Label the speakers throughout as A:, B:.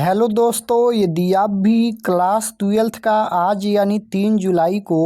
A: Hello दोस्तों, यदि आप भी क्लास 12th का आज यानी 3 जुलाई को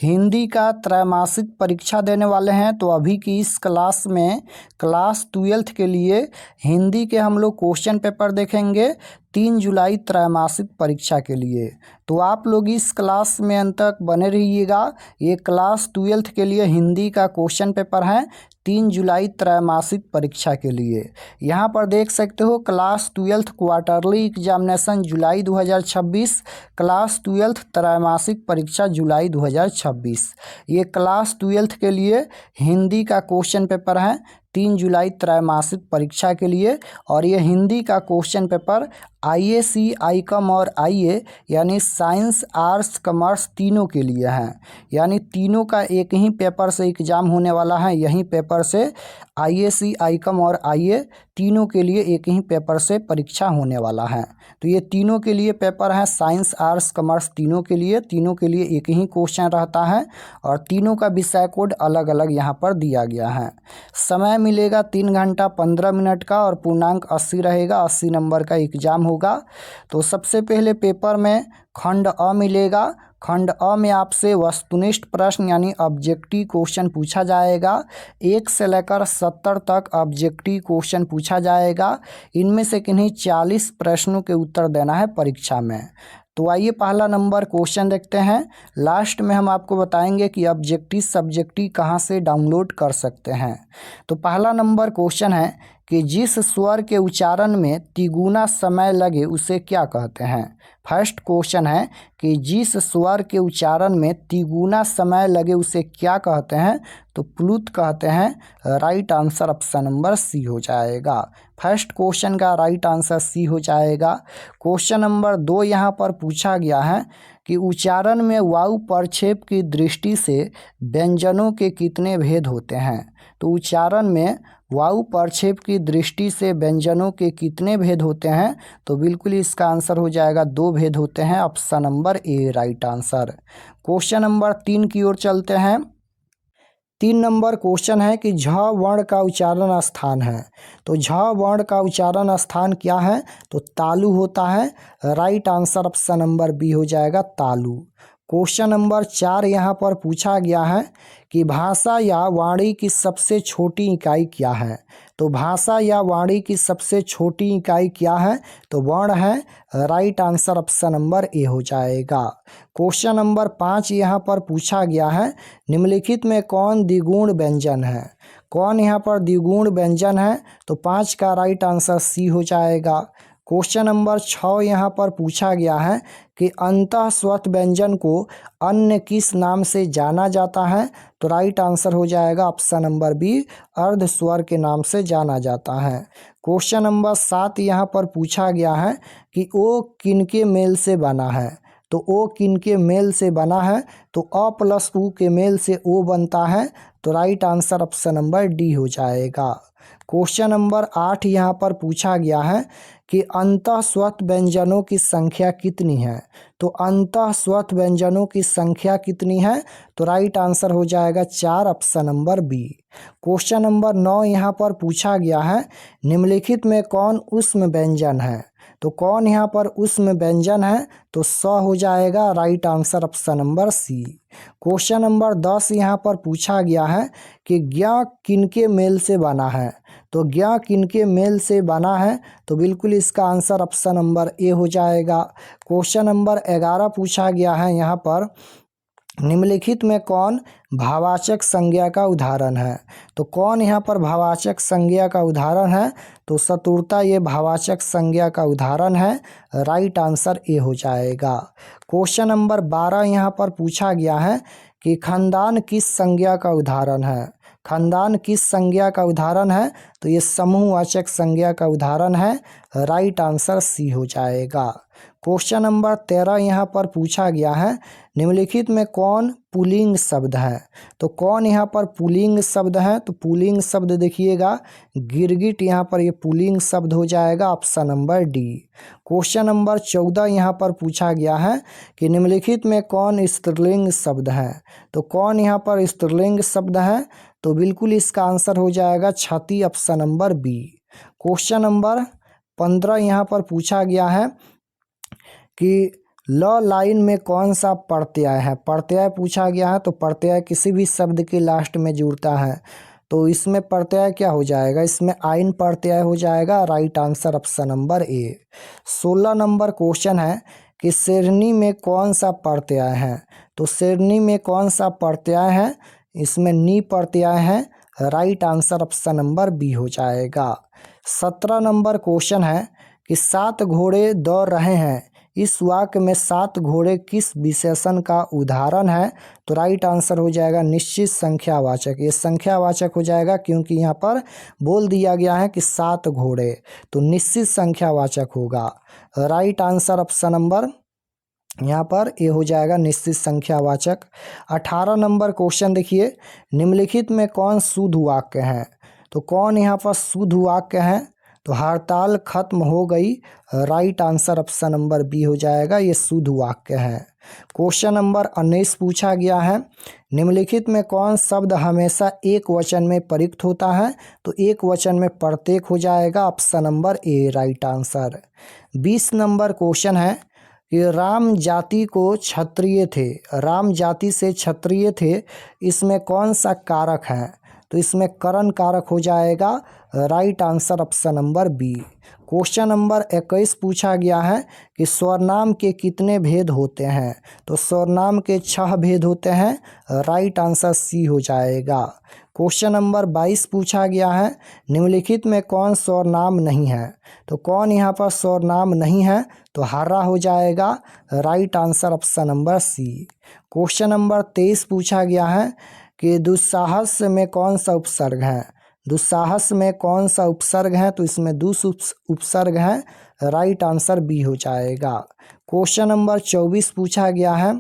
A: हिंदी का त्रैमासिक परीक्षा देने वाले हैं तो अभी की इस क्लास में क्लास 12th के लिए हिंदी के हम लोग क्वेश्चन पेपर देखेंगे 3 जुलाई त्रैमासिक परीक्षा के लिए। तो आप लोग इस क्लास में अंत तक बने रहिएगा। ये क्लास 12th के लिए हिंदी का क्वेश्चन पेपर है 3 जुलाई त्रैमासिक परीक्षा के लिए। यहाँ पर देख सकते हो क्लास 12th क्वार्टरली एग्जामिनेशन जुलाई 2026, क्लास 12th त्रैमासिक परीक्षा जुलाई 2026। ये क्लास 12th के लिए हिंदी का क्वेश्चन पेपर है 3 जुलाई त्रैमासिक परीक्षा के लिए। और ये हिंदी का क्वेश्चन पेपर IAC, ICOM और IA यानी साइंस, आर्ट्स, कॉमर्स तीनों के लिए हैं। यानी तीनों का एक ही पेपर से एग्ज़ाम होने वाला है। यही पेपर से IAC, ICOM और IA तीनों के लिए एक ही पेपर से परीक्षा होने वाला है। तो ये तीनों के लिए पेपर है, साइंस, आर्ट्स, कॉमर्स तीनों के लिए एक ही क्वेश्चन रहता है और तीनों का विषय कोड अलग अलग यहाँ पर दिया गया है। समय मिलेगा 3 घंटा 15 मिनट का और पूर्णांक 80 रहेगा। 80 नंबर का एग्ज़ाम होगा। तो सबसे पहले पेपर में खंड अ मिलेगा। खंड अ में आपसे वस्तुनिष्ठ प्रश्न यानी ऑब्जेक्टिव क्वेश्चन पूछा जाएगा। 1 से लेकर 70 तक ऑब्जेक्टिव क्वेश्चन पूछा जाएगा। इनमें से किन्हीं 40 प्रश्नों के उत्तर देना है परीक्षा में। तो आइए पहला नंबर क्वेश्चन देखते हैं। लास्ट में हम आपको बताएंगे कि ऑब्जेक्टिव सब्जेक्टिव कहाँ से डाउनलोड कर सकते हैं। तो पहला नंबर क्वेश्चन है कि जिस स्वर के उच्चारण में तिगुना समय लगे उसे क्या कहते हैं। फर्स्ट क्वेश्चन है कि जिस स्वर के उच्चारण में तिगुना समय लगे उसे क्या कहते हैं, तो प्लुत कहते हैं। Right answer option number C हो जाएगा। फर्स्ट क्वेश्चन का राइट आंसर सी हो जाएगा। क्वेश्चन नंबर 2 यहाँ पर पूछा गया है कि उच्चारण में वायु प्रक्षेप की दृष्टि से व्यंजनों के कितने भेद होते हैं। तो उच्चारण में वायु प्रक्षेप की दृष्टि से व्यंजनों के कितने भेद होते हैं, तो बिल्कुल इसका आंसर हो जाएगा 2 भेद होते हैं। Option number A right answer. Question number 3 की ओर चलते हैं। 3 नंबर क्वेश्चन है कि झ वर्ण का उच्चारण स्थान है। तो झ वर्ण का उच्चारण स्थान क्या है, तो तालु होता है। Right answer option number B हो जाएगा तालु। क्वेश्चन नंबर 4 यहाँ पर पूछा गया है कि भाषा या वाणी की सबसे छोटी इकाई क्या है। तो भाषा या वाणी की सबसे छोटी इकाई क्या है, तो वर्ण है। राइट आंसर ऑप्शन नंबर ए हो जाएगा। क्वेश्चन नंबर 5 यहाँ पर पूछा गया है निम्नलिखित में कौन द्विगुण व्यंजन है। कौन यहाँ पर द्विगुण व्यंजन है, तो 5 का राइट आंसर सी हो जाएगा। क्वेश्चन नंबर 6 यहाँ पर पूछा गया है कि अंतःस्वत व्यंजन को अन्य किस नाम से जाना जाता है। तो राइट आंसर हो जाएगा ऑप्शन नंबर बी, अर्ध स्वर के नाम से जाना जाता है। क्वेश्चन नंबर 7 यहाँ पर पूछा गया है कि ओ किनके मेल से बना है। तो ओ किनके मेल से बना है, तो अ प्लस उ के मेल से ओ बनता है। तो right answer option number D हो जाएगा। क्वेश्चन नंबर 8 यहाँ पर पूछा गया है कि अंतःस्वत व्यंजनों की संख्या कितनी है। तो अंतःस्वत व्यंजनों की संख्या कितनी है, तो राइट आंसर हो जाएगा 4 option number B. Question number 9 यहाँ पर पूछा गया है निम्नलिखित में कौन ऊष्म व्यंजन है। तो कौन यहाँ पर ऊष्म व्यंजन है, तो स हो जाएगा। Right answer option number C. Question number 10 यहाँ पर पूछा गया है कि ज्ञ किनके मेल से बना है। तो ज्ञ किनके मेल से बना है, तो बिल्कुल इसका आंसर ऑप्शन नंबर ए हो जाएगा। क्वेश्चन नंबर 11 पूछा गया है यहाँ पर निम्नलिखित में कौन भावाचक संज्ञा का उदाहरण है। तो कौन यहाँ पर भावाचक संज्ञा का उदाहरण है, तो शत्रुता ये भावाचक संज्ञा का उदाहरण है। राइट आंसर ए हो जाएगा। क्वेश्चन नंबर 12 यहाँ पर पूछा गया है कि खानदान किस संज्ञा का उदाहरण है। खानदान किस संज्ञा का उदाहरण है, तो ये समूहवाचक संज्ञा का उदाहरण है। राइट आंसर सी हो जाएगा। क्वेश्चन नंबर 13 यहाँ पर पूछा गया है निम्नलिखित में कौन पुल्लिंग शब्द है। तो कौन यहाँ पर पुल्लिंग शब्द है, तो पुल्लिंग शब्द देखिएगा गिरगिट यहाँ पर ये पुल्लिंग शब्द हो जाएगा। Option number D. Question number 14 यहाँ पर पूछा गया है कि निम्नलिखित में कौन स्त्रीलिंग शब्द है। तो कौन यहाँ पर स्त्रीलिंग शब्द है, तो बिल्कुल इसका आंसर हो जाएगा छाती। Option number B. Question number 15 यहाँ पर पूछा गया है कि ल लाइन में कौन सा प्रत्यय है। प्रत्यय पूछा गया है, तो प्रत्यय किसी भी शब्द के लास्ट में जुड़ता है, तो इसमें प्रत्यय क्या हो जाएगा, इसमें आइन प्रत्यय हो जाएगा। राइट आंसर ऑप्शन नंबर ए। 16 नंबर क्वेश्चन है कि शेरनी में कौन सा प्रत्यय है। तो शेरनी में कौन सा प्रत्यय है, इसमें नी प्रत्यय है। Right answer option number B हो जाएगा। 17 नंबर क्वेश्चन है कि 7 घोड़े दौड़ रहे हैं, इस वाक्य में 7 घोड़े किस विशेषण का उदाहरण है। तो राइट आंसर हो जाएगा निश्चित संख्यावाचक। ये संख्यावाचक हो जाएगा क्योंकि यहाँ पर बोल दिया गया है कि 7 घोड़े, तो निश्चित संख्यावाचक होगा। राइट आंसर ऑप्शन नंबर यहाँ पर ये हो जाएगा निश्चित संख्यावाचक। 18 नंबर क्वेश्चन देखिए, निम्नलिखित में कौन शुद्ध वाक्य है। तो कौन यहाँ पर शुद्ध वाक्य है, तो हड़ताल खत्म हो गई। Right answer option number B हो जाएगा, ये शुद्ध वाक्य है। क्वेश्चन नंबर 19 पूछा गया है, निम्नलिखित में कौन शब्द हमेशा एक वचन में प्रयुक्त होता है। तो एक वचन में प्रत्येक हो जाएगा, option number A right answer. 20 number question है कि राम जाति को क्षत्रिय थे, राम जाति से क्षत्रिय थे, इसमें कौन सा कारक है। तो इसमें करण कारक हो जाएगा। Right answer option number B. Question number 21 पूछा गया है कि स्वरनाम के कितने भेद होते हैं। तो स्वरनाम के 6 भेद होते हैं। राइट आंसर सी हो जाएगा। क्वेश्चन नंबर 22 पूछा गया है, निम्नलिखित में कौन स्वरनाम नहीं है। तो कौन यहाँ पर स्वरनाम नहीं है, तो हर्रा हो जाएगा। Right answer option number C. Question number 23 पूछा गया है कि दुस्साहस में कौन सा उपसर्ग है। दुस्साहस में कौन सा उपसर्ग है, तो इसमें दुस उपसर्ग है। राइट आंसर बी हो जाएगा। क्वेश्चन नंबर 24 पूछा गया है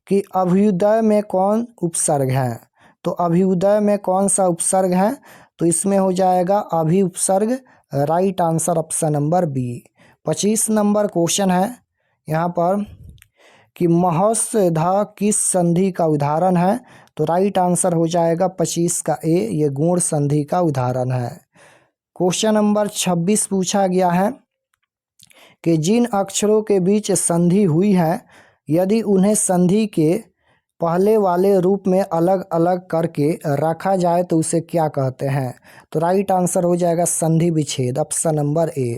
A: कि अभ्युदय में कौन उपसर्ग है। तो अभ्युदय में कौन सा उपसर्ग है, तो इसमें हो जाएगा अभि उपसर्ग। Right answer option number B. 25 number question है यहाँ पर कि महौषधा किस संधि का उदाहरण है। तो राइट आंसर हो जाएगा 25 का ए, ये गुण संधि का उदाहरण है। क्वेश्चन नंबर 26 पूछा गया है कि जिन अक्षरों के बीच संधि हुई है, यदि उन्हें संधि के पहले वाले रूप में अलग अलग करके रखा जाए तो उसे क्या कहते हैं। तो राइट आंसर हो जाएगा संधि विच्छेद, ऑप्शन नंबर ए।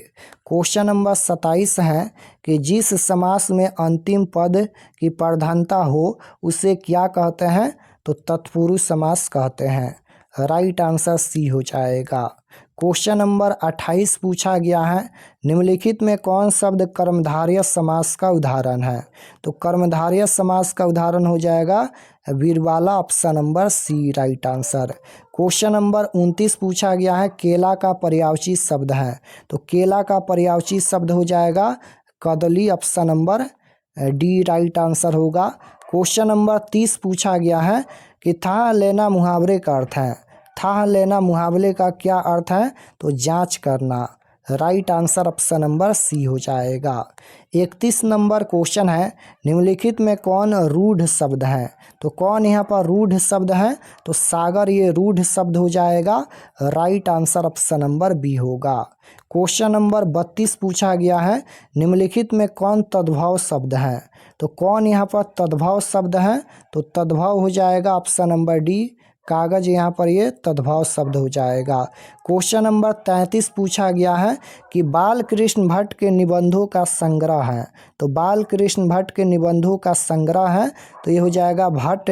A: क्वेश्चन नंबर 27 है कि जिस समास में अंतिम पद की प्रधानता हो उसे क्या कहते हैं। तो तत्पुरुष समास कहते हैं। राइट आंसर सी हो जाएगा। क्वेश्चन नंबर 28 पूछा गया है, निम्नलिखित में कौन शब्द कर्मधारय समास का उदाहरण है। तो कर्मधारय समास का उदाहरण हो जाएगा वीरबाला, option number C right answer. Question number 29 पूछा गया है, केला का पर्यायवाची शब्द है। तो केला का पर्यायवाची शब्द हो जाएगा कदली, option number D right answer होगा। क्वेश्चन नंबर 30 पूछा गया है कि था लेना मुहावरे का अर्थ है। था लेना मुहावरे का क्या अर्थ है, तो जांच करना। Right answer option number C हो जाएगा। 31 नंबर क्वेश्चन है, निम्नलिखित में कौन रूढ़ शब्द है। तो कौन यहाँ पर रूढ़ शब्द है, तो सागर ये रूढ़ शब्द हो जाएगा। Right answer option number B होगा। क्वेश्चन नंबर 32 पूछा गया है, निम्नलिखित में कौन तद्भव शब्द है। तो कौन यहाँ पर तद्भव शब्द है, तो तद्भव हो जाएगा ऑप्शन नंबर डी, कागज यहाँ पर ये तद्भव शब्द हो जाएगा। क्वेश्चन नंबर 33 पूछा गया है कि बाल कृष्ण भट्ट के निबंधों का संग्रह है। तो बाल कृष्ण भट्ट के निबंधों का संग्रह है, तो ये हो जाएगा भट्ट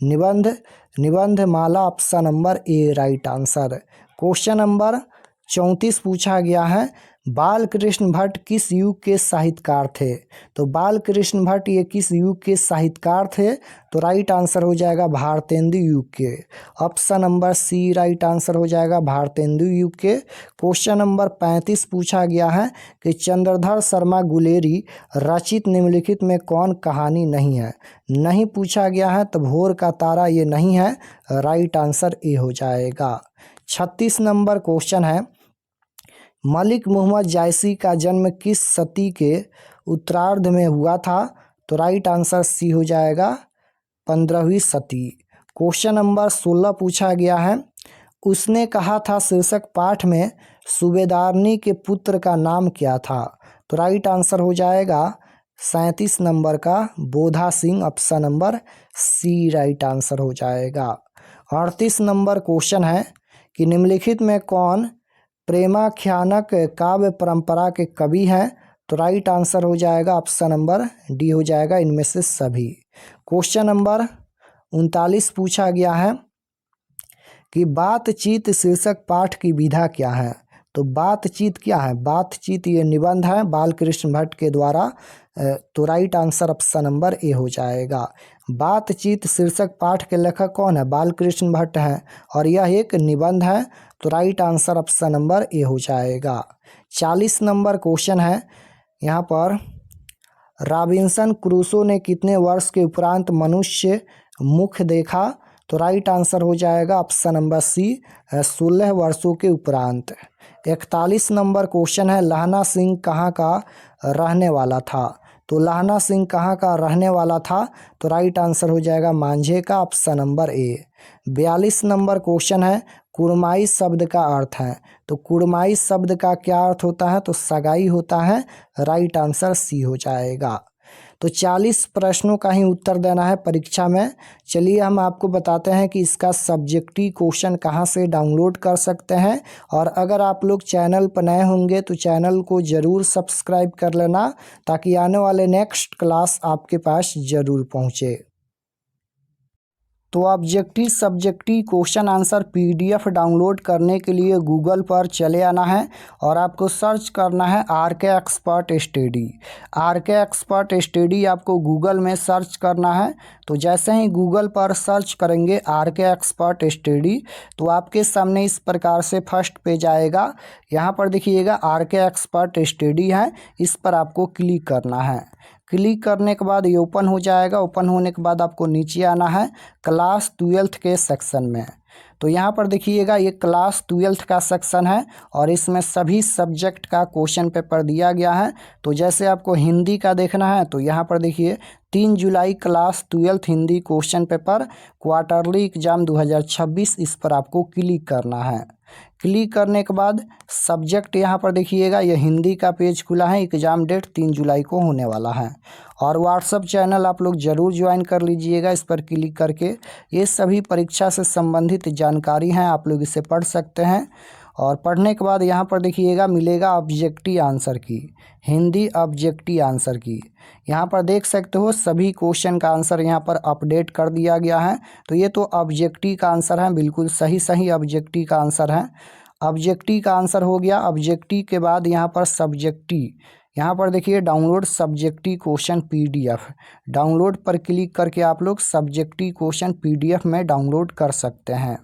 A: निबंध, निबंध माला, option number A right answer. Question number 34 पूछा गया है, बाल कृष्ण भट्ट किस युग के साहित्यकार थे। तो बाल कृष्ण भट्ट ये किस युग के साहित्यकार थे, तो राइट आंसर हो जाएगा भारतेंदु युग के, option number C right answer हो जाएगा भारतेंदु युग के। क्वेश्चन नंबर 35 पूछा गया है कि चंद्रधर शर्मा गुलेरी रचित निम्नलिखित में कौन कहानी नहीं है। नहीं पूछा गया है, तो भोर का तारा ये नहीं है। राइट आंसर ए हो जाएगा। 36 नंबर क्वेश्चन है, मलिक मोहम्मद जायसी का जन्म किस सदी के उत्तरार्ध में हुआ था। तो राइट आंसर सी हो जाएगा 15वीं सदी। क्वेश्चन नंबर 16 पूछा गया है, उसने कहा था शीर्षक पाठ में सूबेदारनी के पुत्र का नाम क्या था? तो राइट आंसर हो जाएगा 37 नंबर का Bodha Singh, option number C right answer हो जाएगा। 38 नंबर क्वेश्चन है कि निम्नलिखित में कौन प्रेमाख्यानक काव्य परंपरा के कवि हैं? तो राइट आंसर हो जाएगा ऑप्शन नंबर डी हो जाएगा, इनमें से सभी। क्वेश्चन नंबर 39 पूछा गया है कि बातचीत शीर्षक पाठ की विधा क्या है? तो बातचीत क्या है? बातचीत ये निबंध है बालकृष्ण भट्ट के द्वारा, तो राइट आंसर ऑप्शन नंबर ए हो जाएगा। बातचीत शीर्षक पाठ के लेखक कौन है? बालकृष्ण भट्ट हैं और यह एक निबंध है, तो राइट आंसर ऑप्शन नंबर ए हो जाएगा। 40 नंबर क्वेश्चन है यहाँ पर, रॉबिन्सन क्रूसो ने कितने वर्ष के उपरांत मनुष्य मुख देखा? तो राइट आंसर हो जाएगा ऑप्शन नंबर सी 16 वर्षों के उपरांत। 41 नंबर क्वेश्चन है, लहना सिंह कहाँ का रहने वाला था? तो लहना सिंह कहाँ का रहने वाला था? तो राइट आंसर हो जाएगा मांझे का, ऑप्शन नंबर ए। 42 नंबर क्वेश्चन है, कुड़माई शब्द का अर्थ है? तो कुड़माई शब्द का क्या अर्थ होता है? तो सगाई होता है, राइट आंसर सी हो जाएगा। तो 40 प्रश्नों का ही उत्तर देना है परीक्षा में। चलिए हम आपको बताते हैं कि इसका सब्जेक्टिव क्वेश्चन कहाँ से डाउनलोड कर सकते हैं। और अगर आप लोग चैनल पर नए होंगे तो चैनल को ज़रूर सब्सक्राइब कर लेना, ताकि आने वाले नेक्स्ट क्लास आपके पास ज़रूर पहुँचे। तो objective subjective question answer PDF download करने के लिए गूगल पर चले आना है और आपको सर्च करना है RK expert study. RK expert study आपको गूगल में सर्च करना है। तो जैसे ही गूगल पर सर्च करेंगे आरके एक्सपर्ट स्टडी, तो आपके सामने इस प्रकार से फर्स्ट पेज आएगा। यहाँ पर देखिएगा आरके एक्सपर्ट स्टडी है, इस पर आपको क्लिक करना है। क्लिक करने के बाद ये ओपन हो जाएगा। ओपन होने के बाद आपको नीचे आना है क्लास 12th के सेक्शन में। तो यहाँ पर देखिएगा ये क्लास 12th का सेक्शन है और इसमें सभी सब्जेक्ट का क्वेश्चन पेपर दिया गया है। तो जैसे आपको हिंदी का देखना है तो यहाँ पर देखिए 3 जुलाई class 12th Hindi question paper quarterly exam 2026, इस पर आपको क्लिक करना है। क्लिक करने के बाद सब्जेक्ट यहाँ पर देखिएगा ये हिंदी का पेज खुला है। एग्ज़ाम डेट 3 जुलाई को होने वाला है। और व्हाट्सएप चैनल आप लोग ज़रूर ज्वाइन कर लीजिएगा। इस पर क्लिक करके ये सभी परीक्षा से संबंधित जानकारी हैं, आप लोग इसे पढ़ सकते हैं। और पढ़ने के बाद यहाँ पर देखिएगा मिलेगा ऑब्जेक्टिव आंसर की, हिंदी ऑब्जेक्टिव आंसर की। यहाँ पर देख सकते हो सभी क्वेश्चन का आंसर यहाँ पर अपडेट कर दिया गया है। तो ये तो ऑब्जेक्टिव का आंसर है, बिल्कुल सही ऑब्जेक्टिव का आंसर है। ऑब्जेक्टिव का आंसर हो गया। ऑब्जेक्टिव के बाद यहाँ पर सब्जेक्टिव, यहाँ पर देखिए download subjective question PDF, download पर क्लिक करके आप लोग सब्जेक्टिव क्वेश्चन पीडीएफ में डाउनलोड कर सकते हैं।